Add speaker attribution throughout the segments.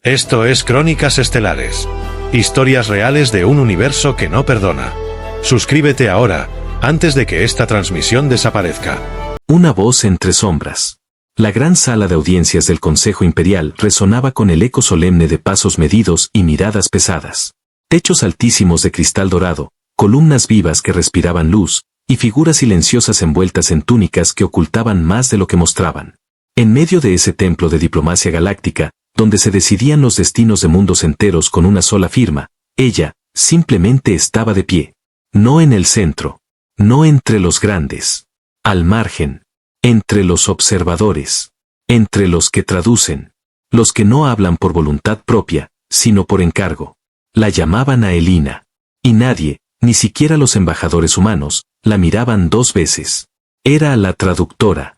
Speaker 1: Esto es Crónicas Estelares. Historias reales de un universo que no perdona. Suscríbete ahora, antes de que esta transmisión desaparezca.
Speaker 2: Una voz entre sombras. La gran sala de audiencias del Consejo Imperial resonaba con el eco solemne de pasos medidos y miradas pesadas. Techos altísimos de cristal dorado, columnas vivas que respiraban luz, y figuras silenciosas envueltas en túnicas que ocultaban más de lo que mostraban. En medio de ese templo de diplomacia galáctica, donde se decidían los destinos de mundos enteros con una sola firma, ella, simplemente estaba de pie. No en el centro. No entre los grandes. Al margen. Entre los observadores. Entre los que traducen. Los que no hablan por voluntad propia, sino por encargo. La llamaban Aelina. Y nadie, ni siquiera los embajadores humanos, la miraban dos veces. Era la traductora.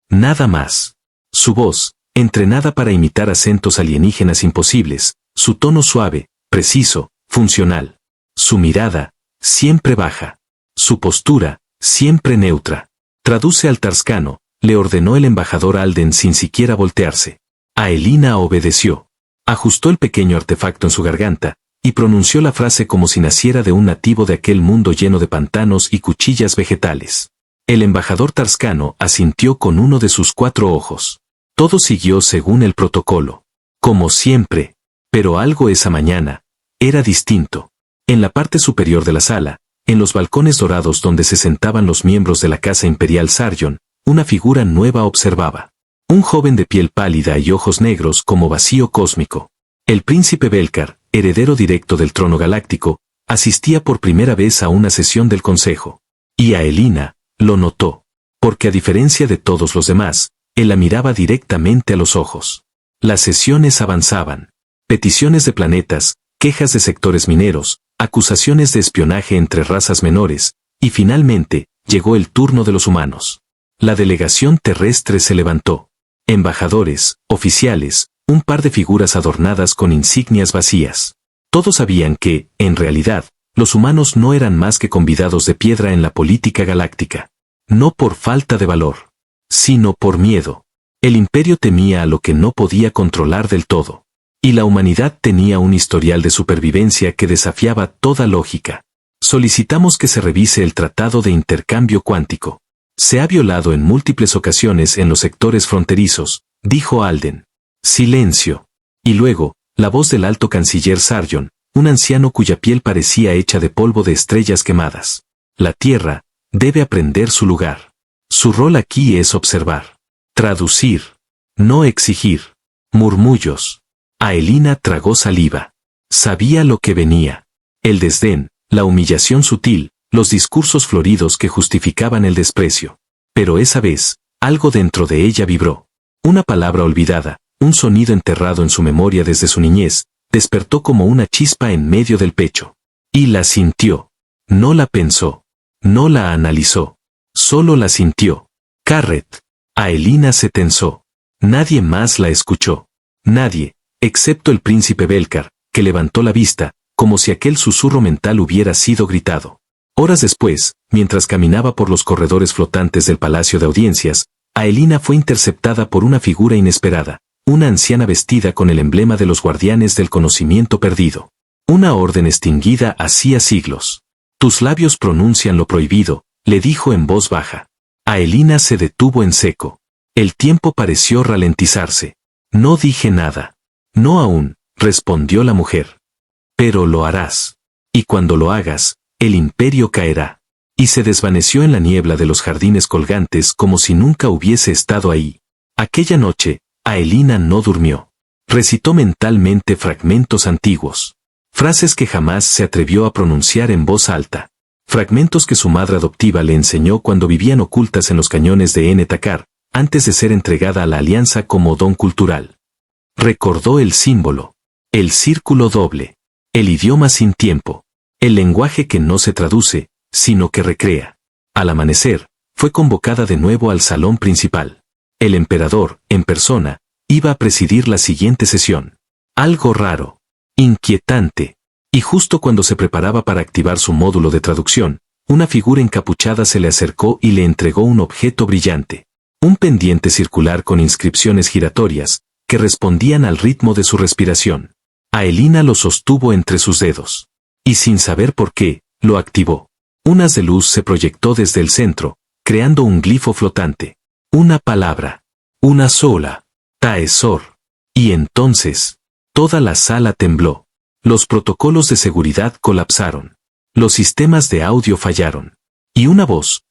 Speaker 2: Nada más. Su voz, entrenada para imitar acentos alienígenas imposibles, su tono suave, preciso, funcional. Su mirada, siempre baja. Su postura, siempre neutra. Traduce al tarscano, le ordenó el embajador Alden sin siquiera voltearse. Aelina obedeció. Ajustó el pequeño artefacto en su garganta, y pronunció la frase como si naciera de un nativo de aquel mundo lleno de pantanos y cuchillas vegetales. El embajador tarscano asintió con uno de sus 4 ojos. Todo siguió según el protocolo. Como siempre. Pero algo esa mañana era distinto. En la parte superior de la sala, en los balcones dorados donde se sentaban los miembros de la Casa Imperial Sarjon, una figura nueva observaba. Un joven de piel pálida y ojos negros como vacío cósmico. El príncipe Belcar, heredero directo del trono galáctico, asistía por primera vez a una sesión del consejo. Y Aelina lo notó. Porque a diferencia de todos los demás, él la miraba directamente a los ojos. Las sesiones avanzaban. Peticiones de planetas, quejas de sectores mineros, acusaciones de espionaje entre razas menores, y finalmente, llegó el turno de los humanos. La delegación terrestre se levantó. Embajadores, oficiales, un par de figuras adornadas con insignias vacías. Todos sabían que, en realidad, los humanos no eran más que convidados de piedra en la política galáctica. No por falta de valor, sino por miedo. El imperio temía a lo que no podía controlar del todo. Y la humanidad tenía un historial de supervivencia que desafiaba toda lógica. Solicitamos que se revise el Tratado de Intercambio Cuántico. Se ha violado en múltiples ocasiones en los sectores fronterizos, dijo Alden. Silencio. Y luego, la voz del alto canciller Sarjon, un anciano cuya piel parecía hecha de polvo de estrellas quemadas. La Tierra debe aprender su lugar. Su rol aquí es observar. Traducir. No exigir. Murmullos. Aelina tragó saliva. Sabía lo que venía. El desdén, la humillación sutil, los discursos floridos que justificaban el desprecio. Pero esa vez, algo dentro de ella vibró. Una palabra olvidada, un sonido enterrado en su memoria desde su niñez, despertó como una chispa en medio del pecho. Y la sintió. No la pensó. No la analizó. Solo la sintió. Carret. Aelina se tensó. Nadie más la escuchó. Nadie, excepto el príncipe Belcar, que levantó la vista, como si aquel susurro mental hubiera sido gritado. Horas después, mientras caminaba por los corredores flotantes del Palacio de Audiencias, Aelina fue interceptada por una figura inesperada, una anciana vestida con el emblema de los guardianes del conocimiento perdido. Una orden extinguida hacía siglos. Tus labios pronuncian lo prohibido, le dijo en voz baja. Aelina se detuvo en seco. El tiempo pareció ralentizarse. No dije nada. No aún, respondió la mujer. Pero lo harás. Y cuando lo hagas, el imperio caerá. Y se desvaneció en la niebla de los jardines colgantes como si nunca hubiese estado ahí. Aquella noche, Aelina no durmió. Recitó mentalmente fragmentos antiguos. Frases que jamás se atrevió a pronunciar en voz alta. Fragmentos que su madre adoptiva le enseñó cuando vivían ocultas en los cañones de Ene-Takar, antes de ser entregada a la Alianza como don cultural. Recordó el símbolo. El círculo doble. El idioma sin tiempo. El lenguaje que no se traduce, sino que recrea. Al amanecer, fue convocada de nuevo al salón principal. El emperador, en persona, iba a presidir la siguiente sesión. Algo raro. Inquietante. Y justo cuando se preparaba para activar su módulo de traducción, una figura encapuchada se le acercó y le entregó un objeto brillante. Un pendiente circular con inscripciones giratorias, que respondían al ritmo de su respiración. Aelina lo sostuvo entre sus dedos. Y sin saber por qué, lo activó. Un haz de luz se proyectó desde el centro, creando un glifo flotante. Una palabra. Una sola. Taesor. Y entonces, toda la sala tembló. Los protocolos de seguridad colapsaron. Los sistemas de audio fallaron. Y una voz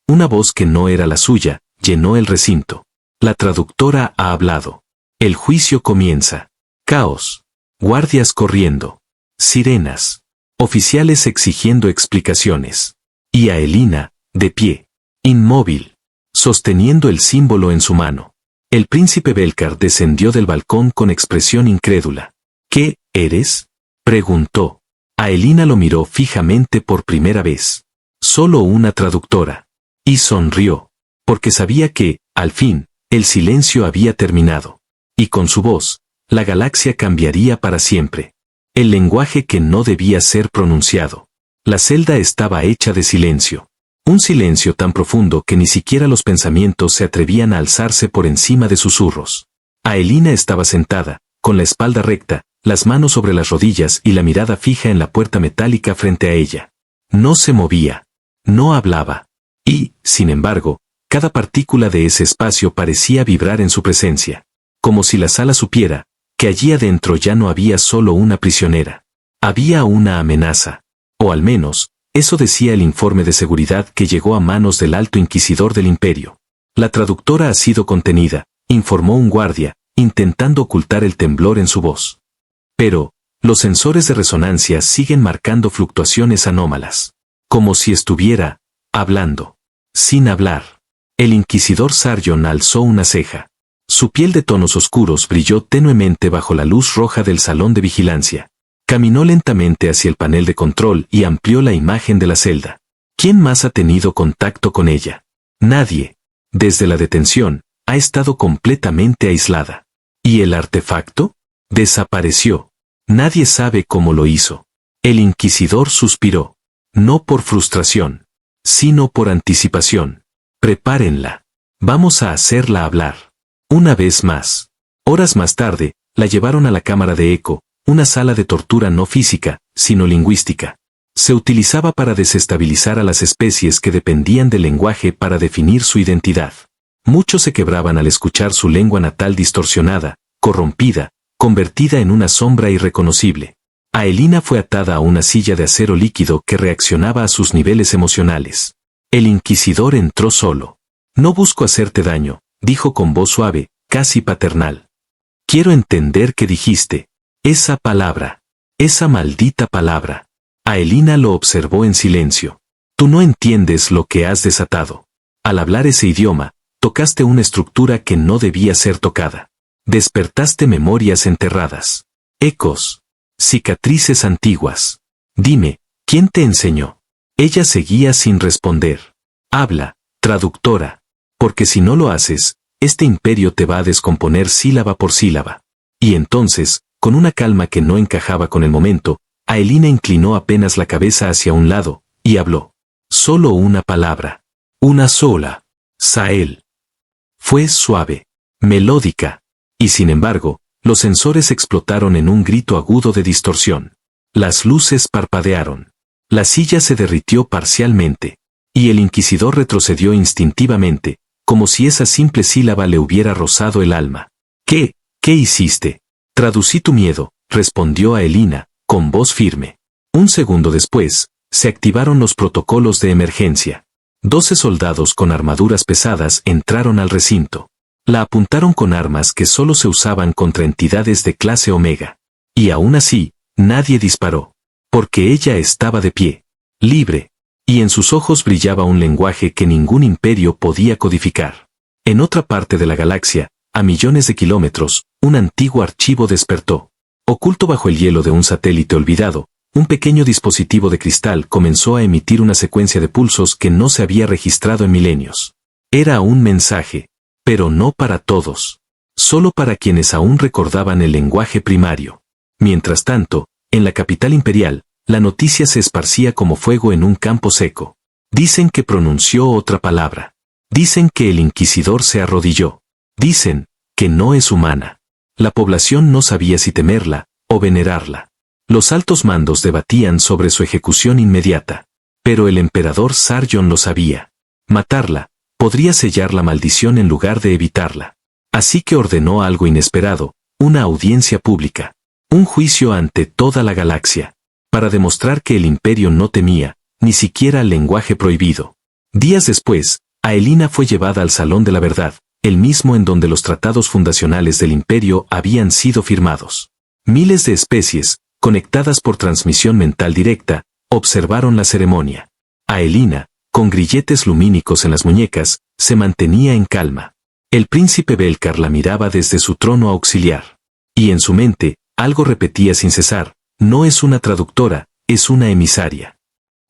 Speaker 2: que no era la suya, llenó el recinto. La traductora ha hablado. El juicio comienza. Caos. Guardias corriendo. Sirenas. Oficiales exigiendo explicaciones. Y Aelina, de pie. Inmóvil. Sosteniendo el símbolo en su mano. El príncipe Belcar descendió del balcón con expresión incrédula. ¿Qué eres? Preguntó. Aelina lo miró fijamente por primera vez. Solo una traductora. Y sonrió. Porque sabía que, al fin, el silencio había terminado. Y con su voz, la galaxia cambiaría para siempre. El lenguaje que no debía ser pronunciado. La celda estaba hecha de silencio. Un silencio tan profundo que ni siquiera los pensamientos se atrevían a alzarse por encima de susurros. Aelina estaba sentada, con la espalda recta, las manos sobre las rodillas y la mirada fija en la puerta metálica frente a ella. No se movía. No hablaba. Y, sin embargo, cada partícula de ese espacio parecía vibrar en su presencia. Como si la sala supiera que allí adentro ya no había solo una prisionera. Había una amenaza. O al menos, eso decía el informe de seguridad que llegó a manos del alto inquisidor del imperio. La traductora ha sido contenida, informó un guardia, intentando ocultar el temblor en su voz. Pero, los sensores de resonancia siguen marcando fluctuaciones anómalas. Como si estuviera hablando. Sin hablar. El inquisidor Sarjon alzó una ceja. Su piel de tonos oscuros brilló tenuemente bajo la luz roja del salón de vigilancia. Caminó lentamente hacia el panel de control y amplió la imagen de la celda. ¿Quién más ha tenido contacto con ella? Nadie. Desde la detención, ha estado completamente aislada. ¿Y el artefacto? Desapareció. Nadie sabe cómo lo hizo. El inquisidor suspiró. No por frustración, sino por anticipación. Prepárenla. Vamos a hacerla hablar. Una vez más. Horas más tarde, la llevaron a la cámara de eco, una sala de tortura no física, sino lingüística. Se utilizaba para desestabilizar a las especies que dependían del lenguaje para definir su identidad. Muchos se quebraban al escuchar su lengua natal distorsionada, corrompida, convertida en una sombra irreconocible. Aelina fue atada a una silla de acero líquido que reaccionaba a sus niveles emocionales. El inquisidor entró solo. No busco hacerte daño, dijo con voz suave, casi paternal. Quiero entender qué dijiste. Esa palabra. Esa maldita palabra. Aelina lo observó en silencio. Tú no entiendes lo que has desatado. Al hablar ese idioma, tocaste una estructura que no debía ser tocada. Despertaste memorias enterradas. Ecos. Cicatrices antiguas. Dime, ¿quién te enseñó? Ella seguía sin responder. Habla, traductora. Porque si no lo haces, este imperio te va a descomponer sílaba por sílaba. Y entonces, con una calma que no encajaba con el momento, Aelina inclinó apenas la cabeza hacia un lado, y habló. Solo una palabra. Una sola. Sael. Fue suave. Melódica. Y sin embargo, los sensores explotaron en un grito agudo de distorsión. Las luces parpadearon. La silla se derritió parcialmente. Y el inquisidor retrocedió instintivamente, como si esa simple sílaba le hubiera rozado el alma. ¿Qué hiciste? Traducí tu miedo, respondió Aelina, con voz firme. Un segundo después, se activaron los protocolos de emergencia. 12 soldados con armaduras pesadas entraron al recinto. La apuntaron con armas que solo se usaban contra entidades de clase Omega. Y aún así, nadie disparó. Porque ella estaba de pie. Libre. Y en sus ojos brillaba un lenguaje que ningún imperio podía codificar. En otra parte de la galaxia, a millones de kilómetros, un antiguo archivo despertó. Oculto bajo el hielo de un satélite olvidado, un pequeño dispositivo de cristal comenzó a emitir una secuencia de pulsos que no se había registrado en milenios. Era un mensaje. Pero no para todos. Solo para quienes aún recordaban el lenguaje primario. Mientras tanto, en la capital imperial, la noticia se esparcía como fuego en un campo seco. Dicen que pronunció otra palabra. Dicen que el inquisidor se arrodilló. Dicen que no es humana. La población no sabía si temerla o venerarla. Los altos mandos debatían sobre su ejecución inmediata. Pero el emperador Sargon lo sabía. Matarla podría sellar la maldición en lugar de evitarla. Así que ordenó algo inesperado, una audiencia pública. Un juicio ante toda la galaxia. Para demostrar que el imperio no temía, ni siquiera el lenguaje prohibido. Días después, Aelina fue llevada al Salón de la Verdad, el mismo en donde los tratados fundacionales del imperio habían sido firmados. Miles de especies, conectadas por transmisión mental directa, observaron la ceremonia. Aelina, con grilletes lumínicos en las muñecas, se mantenía en calma. El príncipe Belcar la miraba desde su trono auxiliar. Y en su mente, algo repetía sin cesar: no es una traductora, es una emisaria.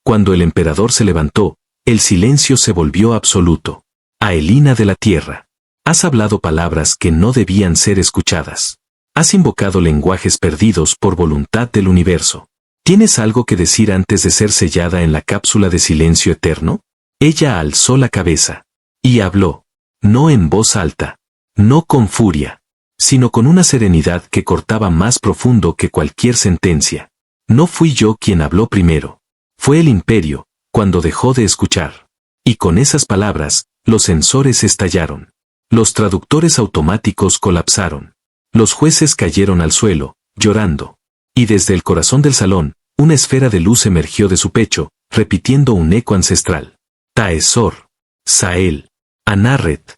Speaker 2: Cuando el emperador se levantó, el silencio se volvió absoluto. Aelina de la Tierra. Has hablado palabras que no debían ser escuchadas. Has invocado lenguajes perdidos por voluntad del universo. ¿Tienes algo que decir antes de ser sellada en la cápsula de silencio eterno? Ella alzó la cabeza. Y habló. No en voz alta. No con furia. Sino con una serenidad que cortaba más profundo que cualquier sentencia. No fui yo quien habló primero. Fue el imperio, cuando dejó de escuchar. Y con esas palabras, los sensores estallaron. Los traductores automáticos colapsaron. Los jueces cayeron al suelo, llorando. Y desde el corazón del salón, una esfera de luz emergió de su pecho, repitiendo un eco ancestral. Taesor. Sael. Anarret.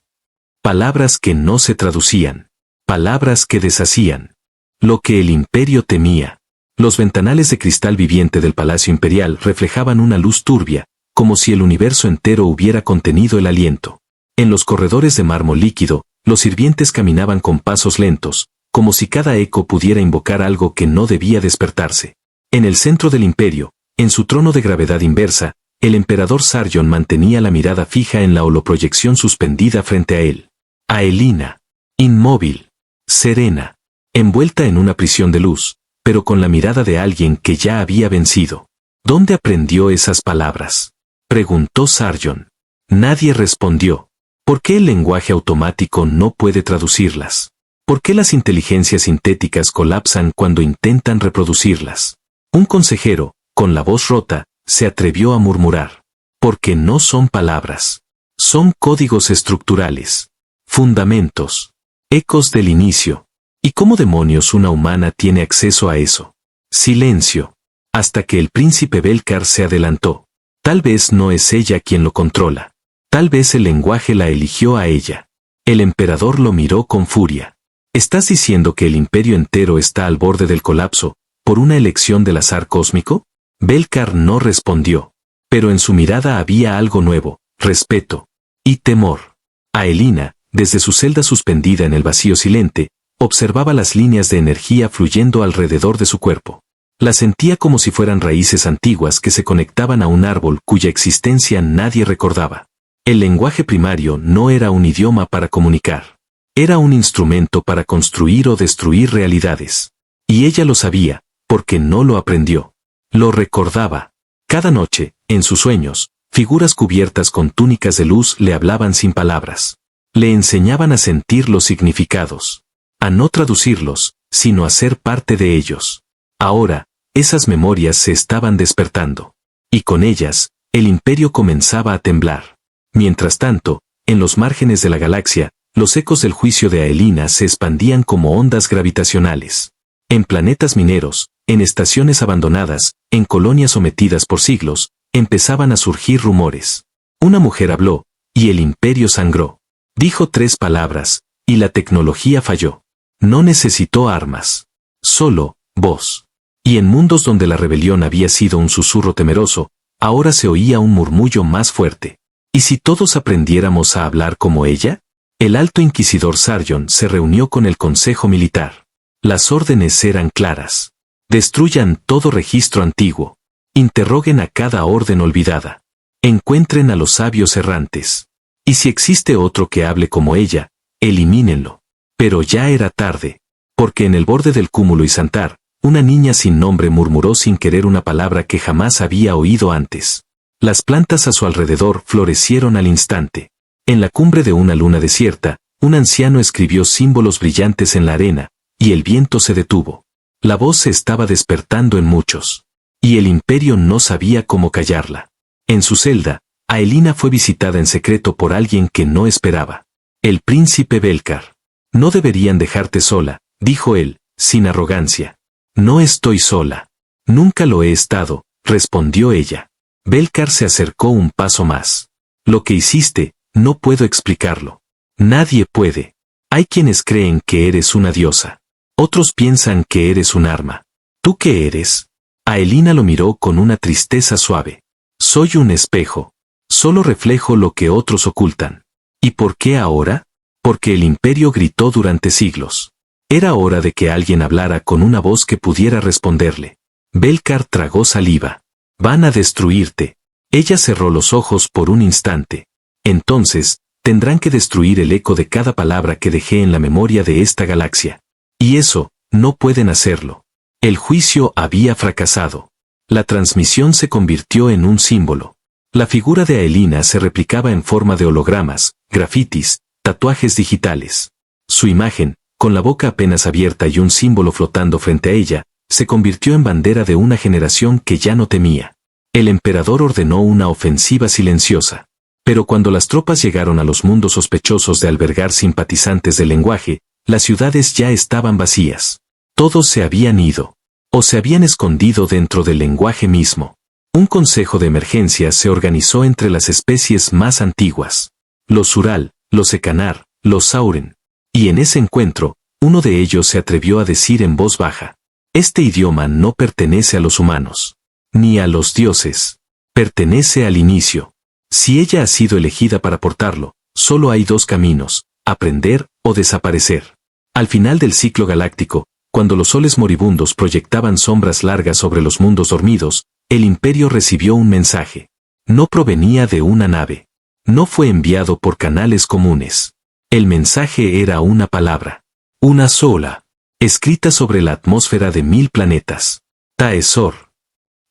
Speaker 2: Palabras que no se traducían. Palabras que deshacían. Lo que el imperio temía. Los ventanales de cristal viviente del Palacio Imperial reflejaban una luz turbia, como si el universo entero hubiera contenido el aliento. En los corredores de mármol líquido, los sirvientes caminaban con pasos lentos, como si cada eco pudiera invocar algo que no debía despertarse. En el centro del imperio, en su trono de gravedad inversa, el emperador Sargon mantenía la mirada fija en la holoproyección suspendida frente a él. Aelina. Inmóvil. Serena. Envuelta en una prisión de luz, pero con la mirada de alguien que ya había vencido. ¿Dónde aprendió esas palabras?, preguntó Sargon. Nadie respondió. ¿Por qué el lenguaje automático no puede traducirlas? ¿Por qué las inteligencias sintéticas colapsan cuando intentan reproducirlas? Un consejero, con la voz rota, se atrevió a murmurar. Porque no son palabras. Son códigos estructurales. Fundamentos. Ecos del inicio. ¿Y cómo demonios una humana tiene acceso a eso? Silencio. Hasta que el príncipe Belcar se adelantó. Tal vez no es ella quien lo controla. Tal vez el lenguaje la eligió a ella. El emperador lo miró con furia. ¿Estás diciendo que el imperio entero está al borde del colapso, por una elección del azar cósmico? Belcar no respondió. Pero en su mirada había algo nuevo, respeto y temor. Aelina, desde su celda suspendida en el vacío silente, observaba las líneas de energía fluyendo alrededor de su cuerpo. Las sentía como si fueran raíces antiguas que se conectaban a un árbol cuya existencia nadie recordaba. El lenguaje primario no era un idioma para comunicar. Era un instrumento para construir o destruir realidades. Y ella lo sabía, porque no lo aprendió. Lo recordaba. Cada noche, en sus sueños, figuras cubiertas con túnicas de luz le hablaban sin palabras. Le enseñaban a sentir los significados. A no traducirlos, sino a ser parte de ellos. Ahora, esas memorias se estaban despertando. Y con ellas, el imperio comenzaba a temblar. Mientras tanto, en los márgenes de la galaxia, los ecos del juicio de Aelina se expandían como ondas gravitacionales. En planetas mineros, en estaciones abandonadas, en colonias sometidas por siglos, empezaban a surgir rumores. Una mujer habló, y el imperio sangró. Dijo 3 palabras, y la tecnología falló. No necesitó armas. Solo, voz. Y en mundos donde la rebelión había sido un susurro temeroso, ahora se oía un murmullo más fuerte. ¿Y si todos aprendiéramos a hablar como ella? El alto inquisidor Sargon se reunió con el consejo militar. Las órdenes eran claras. Destruyan todo registro antiguo. Interroguen a cada orden olvidada. Encuentren a los sabios errantes. Y si existe otro que hable como ella, elimínenlo. Pero ya era tarde, porque en el borde del cúmulo Isantar, una niña sin nombre murmuró sin querer una palabra que jamás había oído antes. Las plantas a su alrededor florecieron al instante. En la cumbre de una luna desierta, un anciano escribió símbolos brillantes en la arena, y el viento se detuvo. La voz se estaba despertando en muchos. Y el imperio no sabía cómo callarla. En su celda, Aelina fue visitada en secreto por alguien que no esperaba. El príncipe Belcar. No deberían dejarte sola, dijo él, sin arrogancia. No estoy sola. Nunca lo he estado, respondió ella. Belcar se acercó un paso más. Lo que hiciste, no puedo explicarlo. Nadie puede. Hay quienes creen que eres una diosa. Otros piensan que eres un arma. ¿Tú qué eres? Aelina lo miró con una tristeza suave. Soy un espejo. Solo reflejo lo que otros ocultan. ¿Y por qué ahora? Porque el imperio gritó durante siglos. Era hora de que alguien hablara con una voz que pudiera responderle. Belcar tragó saliva. Van a destruirte. Ella cerró los ojos por un instante. Entonces, tendrán que destruir el eco de cada palabra que dejé en la memoria de esta galaxia. Y eso, no pueden hacerlo. El juicio había fracasado. La transmisión se convirtió en un símbolo. La figura de Aelina se replicaba en forma de hologramas, grafitis, tatuajes digitales. Su imagen, con la boca apenas abierta y un símbolo flotando frente a ella, se convirtió en bandera de una generación que ya no temía. El emperador ordenó una ofensiva silenciosa. Pero cuando las tropas llegaron a los mundos sospechosos de albergar simpatizantes del lenguaje, las ciudades ya estaban vacías. Todos se habían ido. O se habían escondido dentro del lenguaje mismo. Un consejo de emergencia se organizó entre las especies más antiguas. Los Sural, los Ekanar, los Sauren. Y en ese encuentro, uno de ellos se atrevió a decir en voz baja. Este idioma no pertenece a los humanos. Ni a los dioses. Pertenece al inicio. Si ella ha sido elegida para portarlo, solo hay dos caminos, aprender o desaparecer. Al final del ciclo galáctico, cuando los soles moribundos proyectaban sombras largas sobre los mundos dormidos, el imperio recibió un mensaje. No provenía de una nave. No fue enviado por canales comunes. El mensaje era una palabra. Una sola. Escrita sobre la atmósfera de 1000 planetas. Taesor.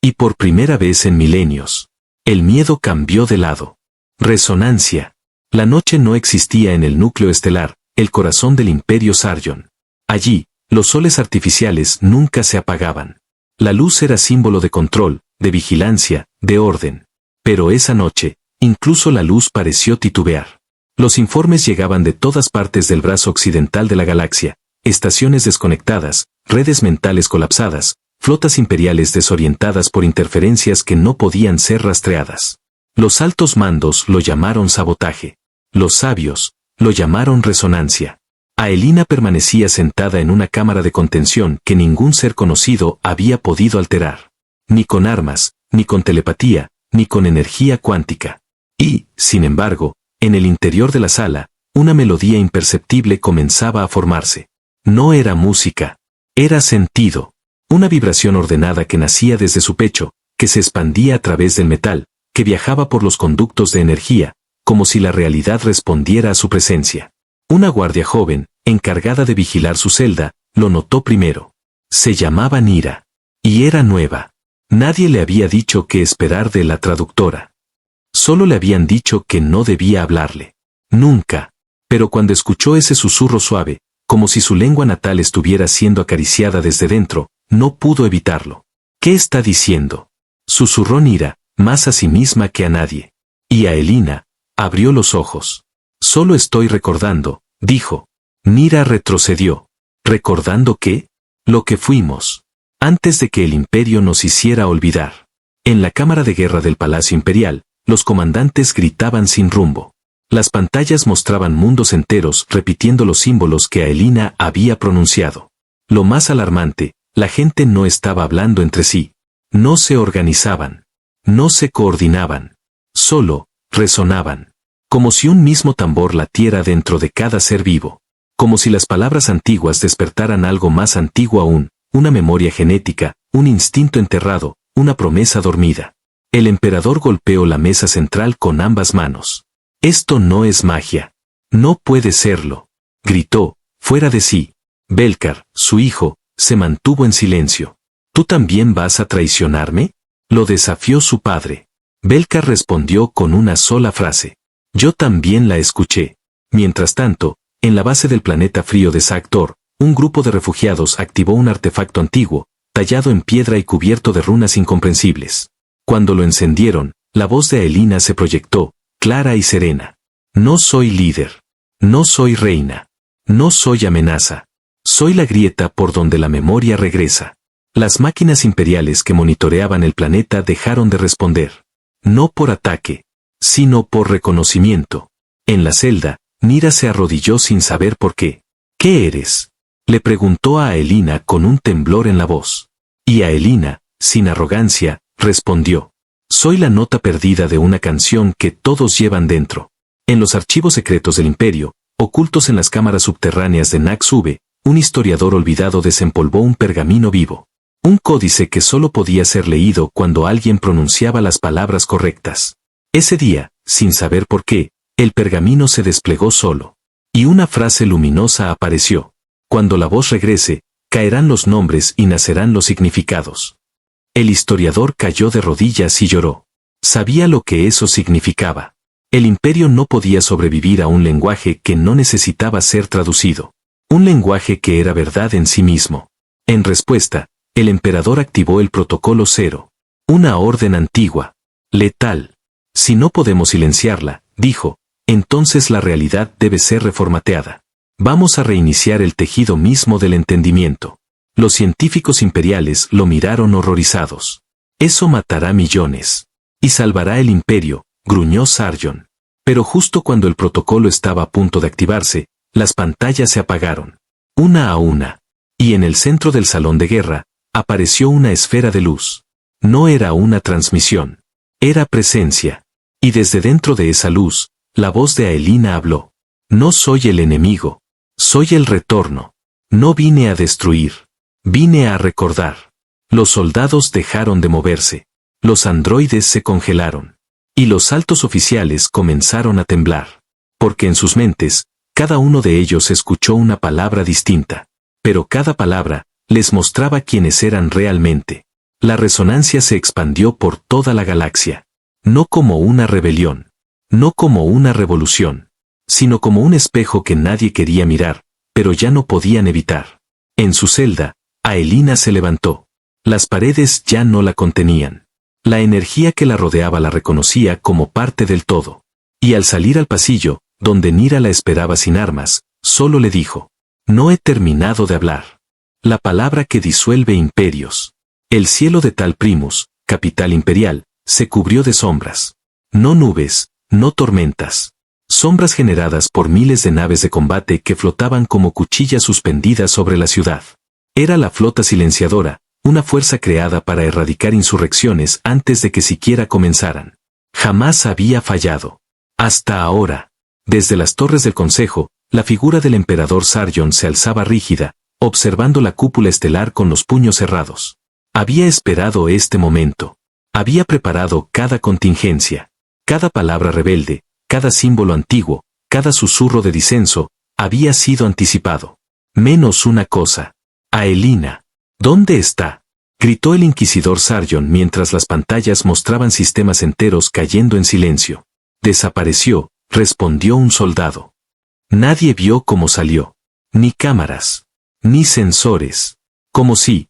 Speaker 2: Y por primera vez en milenios, el miedo cambió de lado. Resonancia. La noche no existía en el núcleo estelar, el corazón del imperio Sarjon. Allí, los soles artificiales nunca se apagaban. La luz era símbolo de control, de vigilancia, de orden. Pero esa noche, incluso la luz pareció titubear. Los informes llegaban de todas partes del brazo occidental de la galaxia, estaciones desconectadas, redes mentales colapsadas, flotas imperiales desorientadas por interferencias que no podían ser rastreadas. Los altos mandos lo llamaron sabotaje. Los sabios lo llamaron resonancia. Aelina permanecía sentada en una cámara de contención que ningún ser conocido había podido alterar. Ni con armas, ni con telepatía, ni con energía cuántica. Y, sin embargo, en el interior de la sala, una melodía imperceptible comenzaba a formarse. No era música. Era sentido. Una vibración ordenada que nacía desde su pecho, que se expandía a través del metal, que viajaba por los conductos de energía, como si la realidad respondiera a su presencia. Una guardia joven, encargada de vigilar su celda, lo notó primero. Se llamaba Nira. Y era nueva. Nadie le había dicho qué esperar de la traductora. Solo le habían dicho que no debía hablarle. Nunca. Pero cuando escuchó ese susurro suave, como si su lengua natal estuviera siendo acariciada desde dentro, no pudo evitarlo. ¿Qué está diciendo? Susurró Nira, más a sí misma que a nadie. Y Aelina abrió los ojos. Solo estoy recordando, dijo. Nira retrocedió. ¿Recordando qué? Lo que fuimos. Antes de que el imperio nos hiciera olvidar. En la cámara de guerra del Palacio Imperial, los comandantes gritaban sin rumbo. Las pantallas mostraban mundos enteros repitiendo los símbolos que Aelina había pronunciado. Lo más alarmante, la gente no estaba hablando entre sí. No se organizaban. No se coordinaban. Solo, resonaban. Como si un mismo tambor latiera dentro de cada ser vivo. Como si las palabras antiguas despertaran algo más antiguo aún, una memoria genética, un instinto enterrado, una promesa dormida. El emperador golpeó la mesa central con ambas manos. Esto no es magia. No puede serlo. Gritó, fuera de sí. Belcar, su hijo, se mantuvo en silencio. ¿Tú también vas a traicionarme? Lo desafió su padre. Belcar respondió con una sola frase. Yo también la escuché. Mientras tanto, en la base del planeta frío de Sanctor, un grupo de refugiados activó un artefacto antiguo, tallado en piedra y cubierto de runas incomprensibles. Cuando lo encendieron, la voz de Aelina se proyectó, clara y serena. No soy líder. No soy reina. No soy amenaza. Soy la grieta por donde la memoria regresa. Las máquinas imperiales que monitoreaban el planeta dejaron de responder. No por ataque, sino por reconocimiento. En la celda, Nira se arrodilló sin saber por qué. ¿Qué eres?, le preguntó a Aelina con un temblor en la voz. Y Aelina, sin arrogancia, respondió. Soy la nota perdida de una canción que todos llevan dentro. En los archivos secretos del Imperio, ocultos en las cámaras subterráneas de Naxube, un historiador olvidado desempolvó un pergamino vivo. Un códice que solo podía ser leído cuando alguien pronunciaba las palabras correctas. Ese día, sin saber por qué, el pergamino se desplegó solo. Y una frase luminosa apareció. Cuando la voz regrese, caerán los nombres y nacerán los significados. El historiador cayó de rodillas y lloró. Sabía lo que eso significaba. El imperio no podía sobrevivir a un lenguaje que no necesitaba ser traducido. Un lenguaje que era verdad en sí mismo. En respuesta, el emperador activó el protocolo 0. Una orden antigua. Letal. Si no podemos silenciarla, dijo, entonces la realidad debe ser reformateada. Vamos a reiniciar el tejido mismo del entendimiento. Los científicos imperiales lo miraron horrorizados. Eso matará millones. Y salvará el imperio, gruñó Sargon. Pero justo cuando el protocolo estaba a punto de activarse, las pantallas se apagaron. Una a una. Y en el centro del salón de guerra, apareció una esfera de luz. No era una transmisión. Era presencia. Y desde dentro de esa luz, la voz de Aelina habló. No soy el enemigo. Soy el retorno. No vine a destruir. Vine a recordar. Los soldados dejaron de moverse. Los androides se congelaron. Y los altos oficiales comenzaron a temblar. Porque en sus mentes, cada uno de ellos escuchó una palabra distinta. Pero cada palabra les mostraba quiénes eran realmente. La resonancia se expandió por toda la galaxia. No como una rebelión. No como una revolución. Sino como un espejo que nadie quería mirar, pero ya no podían evitar. En su celda, Aelina se levantó. Las paredes ya no la contenían. La energía que la rodeaba la reconocía como parte del todo. Y al salir al pasillo, donde Nira la esperaba sin armas, solo le dijo, no he terminado de hablar. La palabra que disuelve imperios. El cielo de Tal Primus, capital imperial, se cubrió de sombras. No nubes, no tormentas. Sombras generadas por miles de naves de combate que flotaban como cuchillas suspendidas sobre la ciudad. Era la flota silenciadora, una fuerza creada para erradicar insurrecciones antes de que siquiera comenzaran. Jamás había fallado. Hasta ahora. Desde las torres del Consejo, la figura del emperador Sargon se alzaba rígida, observando la cúpula estelar con los puños cerrados. Había esperado este momento. Había preparado cada contingencia. Cada palabra rebelde, cada símbolo antiguo, cada susurro de disenso, había sido anticipado. Menos una cosa. Aelina. ¿Dónde está?, gritó el inquisidor Sargon mientras las pantallas mostraban sistemas enteros cayendo en silencio. Desapareció, respondió un soldado. Nadie vio cómo salió. Ni cámaras. Ni sensores. Como si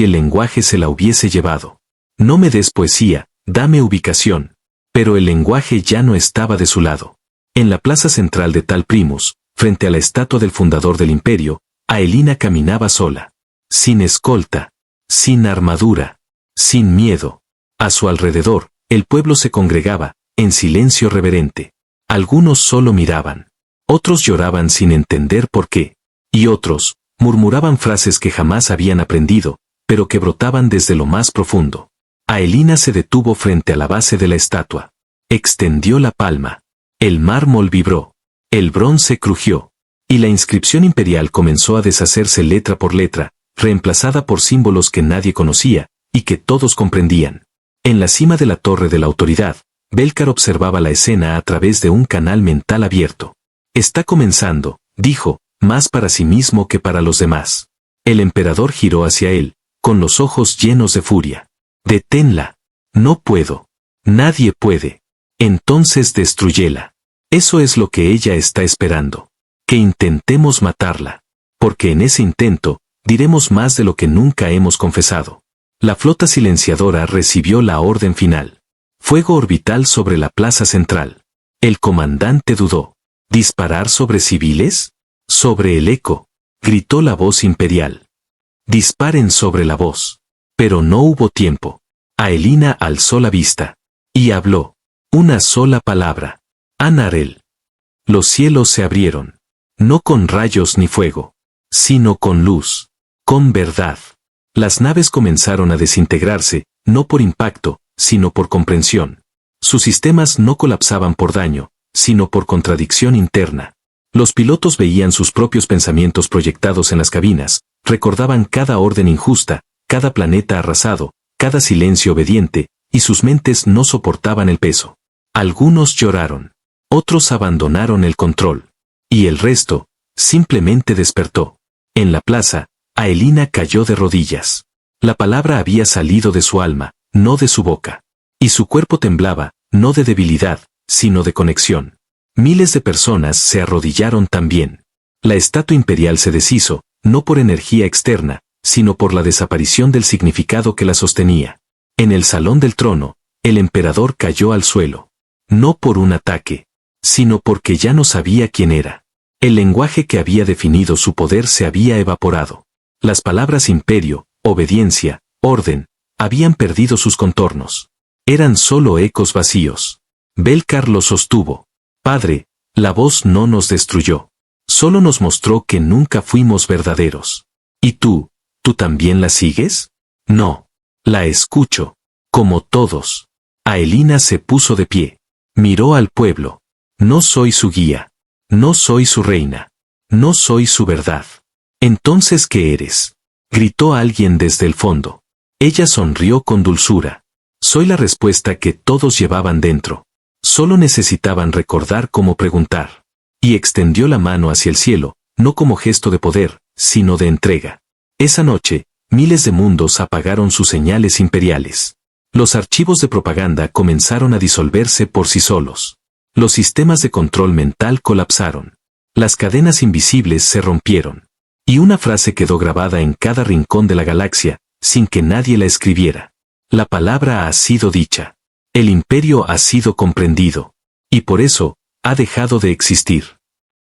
Speaker 2: el lenguaje se la hubiese llevado. No me des poesía, dame ubicación. Pero el lenguaje ya no estaba de su lado. En la plaza central de Tal Primus, frente a la estatua del fundador del imperio, Aelina caminaba sola. Sin escolta. Sin armadura. Sin miedo. A su alrededor, el pueblo se congregaba, en silencio reverente. Algunos solo miraban. Otros lloraban sin entender por qué. Y otros, murmuraban frases que jamás habían aprendido, pero que brotaban desde lo más profundo. Aelina se detuvo frente a la base de la estatua. Extendió la palma. El mármol vibró. El bronce crujió. Y la inscripción imperial comenzó a deshacerse letra por letra, reemplazada por símbolos que nadie conocía, y que todos comprendían. En la cima de la torre de la autoridad, Belcar observaba la escena a través de un canal mental abierto. Está comenzando, dijo, más para sí mismo que para los demás. El emperador giró hacia él, con los ojos llenos de furia. Deténla. No puedo. Nadie puede. Entonces destruyela. Eso es lo que ella está esperando. Que intentemos matarla. porque en ese intento, diremos más de lo que nunca hemos confesado. La flota silenciadora recibió la orden final. Fuego orbital sobre la plaza central. El comandante dudó. ¿Disparar sobre civiles? Sobre el eco, gritó la voz imperial. Disparen sobre la voz. Pero no hubo tiempo. Aelina alzó la vista. Y habló. Una sola palabra. Anarel. Los cielos se abrieron. No con rayos ni fuego, sino con luz. Con verdad. Las naves comenzaron a desintegrarse, no por impacto, sino por comprensión. Sus sistemas no colapsaban por daño, sino por contradicción interna. Los pilotos veían sus propios pensamientos proyectados en las cabinas, recordaban cada orden injusta, cada planeta arrasado, cada silencio obediente, y sus mentes no soportaban el peso. Algunos lloraron. Otros abandonaron el control. Y el resto, simplemente despertó. En la plaza, Aelina cayó de rodillas. La palabra había salido de su alma, no de su boca. Y su cuerpo temblaba, no de debilidad, sino de conexión. Miles de personas se arrodillaron también. La estatua imperial se deshizo, no por energía externa, sino por la desaparición del significado que la sostenía. En el salón del trono, el emperador cayó al suelo. No por un ataque, sino porque ya no sabía quién era. El lenguaje que había definido su poder se había evaporado. Las palabras imperio, obediencia, orden, habían perdido sus contornos. Eran solo ecos vacíos. Belcar lo sostuvo. Padre, la voz no nos destruyó. Solo nos mostró que nunca fuimos verdaderos. ¿Y tú también la sigues? No. La escucho. Como todos. Aelina se puso de pie. Miró al pueblo. No soy su guía. No soy su reina. No soy su verdad. ¿Entonces qué eres? Gritó alguien desde el fondo. Ella sonrió con dulzura. Soy la respuesta que todos llevaban dentro. Solo necesitaban recordar cómo preguntar. Y extendió la mano hacia el cielo, no como gesto de poder, sino de entrega. Esa noche, miles de mundos apagaron sus señales imperiales. Los archivos de propaganda comenzaron a disolverse por sí solos. Los sistemas de control mental colapsaron. Las cadenas invisibles se rompieron. Y una frase quedó grabada en cada rincón de la galaxia, sin que nadie la escribiera. La palabra ha sido dicha. El imperio ha sido comprendido. Y por eso, ha dejado de existir.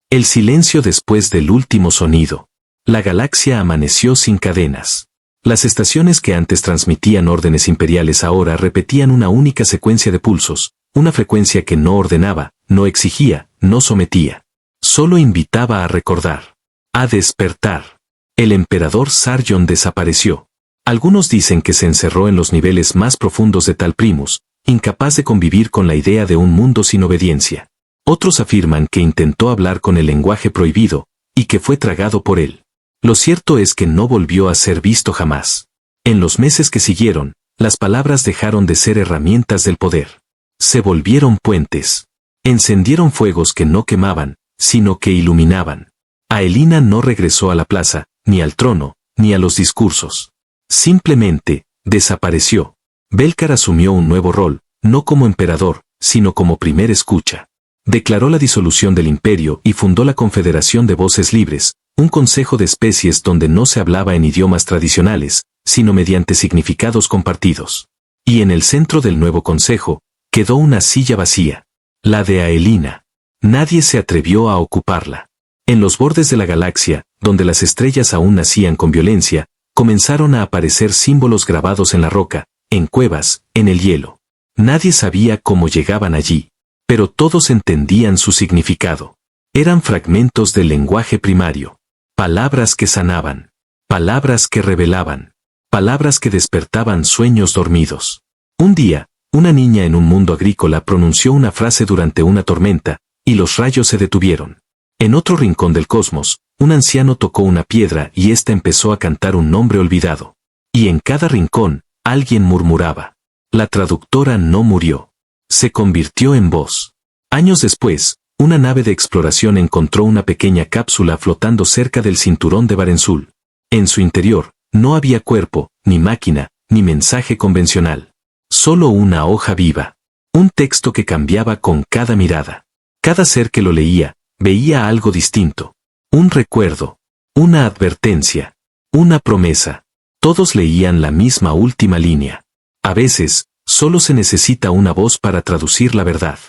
Speaker 2: El silencio después del último sonido. La galaxia amaneció sin cadenas. Las estaciones que antes transmitían órdenes imperiales ahora repetían una única secuencia de pulsos, una frecuencia que no ordenaba, no exigía, no sometía. Solo invitaba a recordar. A despertar. El emperador Sargon desapareció. Algunos dicen que se encerró en los niveles más profundos de Tal Primus, incapaz de convivir con la idea de un mundo sin obediencia. Otros afirman que intentó hablar con el lenguaje prohibido, y que fue tragado por él. Lo cierto es que no volvió a ser visto jamás. En los meses que siguieron, las palabras dejaron de ser herramientas del poder. Se volvieron puentes. Encendieron fuegos que no quemaban, sino que iluminaban. Aelina no regresó a la plaza, ni al trono, ni a los discursos. Simplemente, desapareció. Belcar asumió un nuevo rol, no como emperador, sino como primer escucha. Declaró la disolución del imperio y fundó la Confederación de Voces Libres, un consejo de especies donde no se hablaba en idiomas tradicionales, sino mediante significados compartidos. Y en el centro del nuevo consejo, quedó una silla vacía. La de Aelina. Nadie se atrevió a ocuparla. En los bordes de la galaxia, donde las estrellas aún nacían con violencia, comenzaron a aparecer símbolos grabados en la roca, en cuevas, en el hielo. Nadie sabía cómo llegaban allí, pero todos entendían su significado. Eran fragmentos del lenguaje primario. Palabras que sanaban. Palabras que revelaban. Palabras que despertaban sueños dormidos. Un día, una niña en un mundo agrícola pronunció una frase durante una tormenta, y los rayos se detuvieron. En otro rincón del cosmos, un anciano tocó una piedra y ésta empezó a cantar un nombre olvidado. Y en cada rincón, alguien murmuraba. La traductora no murió. Se convirtió en voz. Años después, una nave de exploración encontró una pequeña cápsula flotando cerca del cinturón de Barensul. En su interior, no había cuerpo, ni máquina, ni mensaje convencional. Solo una hoja viva. Un texto que cambiaba con cada mirada. Cada ser que lo leía, veía algo distinto. Un recuerdo. Una advertencia. Una promesa. Todos leían la misma última línea. A veces, solo se necesita una voz para traducir la verdad.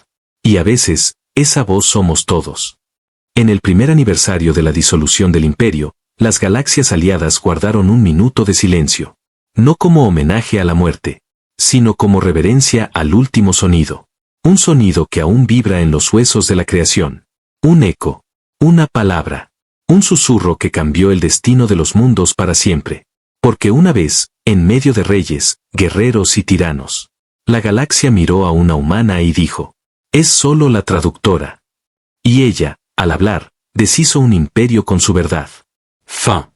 Speaker 2: Y a veces, esa voz somos todos. En el primer aniversario de la disolución del imperio, las galaxias aliadas guardaron un minuto de silencio. No como homenaje a la muerte, sino como reverencia al último sonido. Un sonido que aún vibra en los huesos de la creación. Un eco. Una palabra. Un susurro que cambió el destino de los mundos para siempre. Porque una vez, en medio de reyes, guerreros y tiranos, la galaxia miró a una humana y dijo: es solo la traductora. Y ella, al hablar, deshizo un imperio con su verdad. Fin.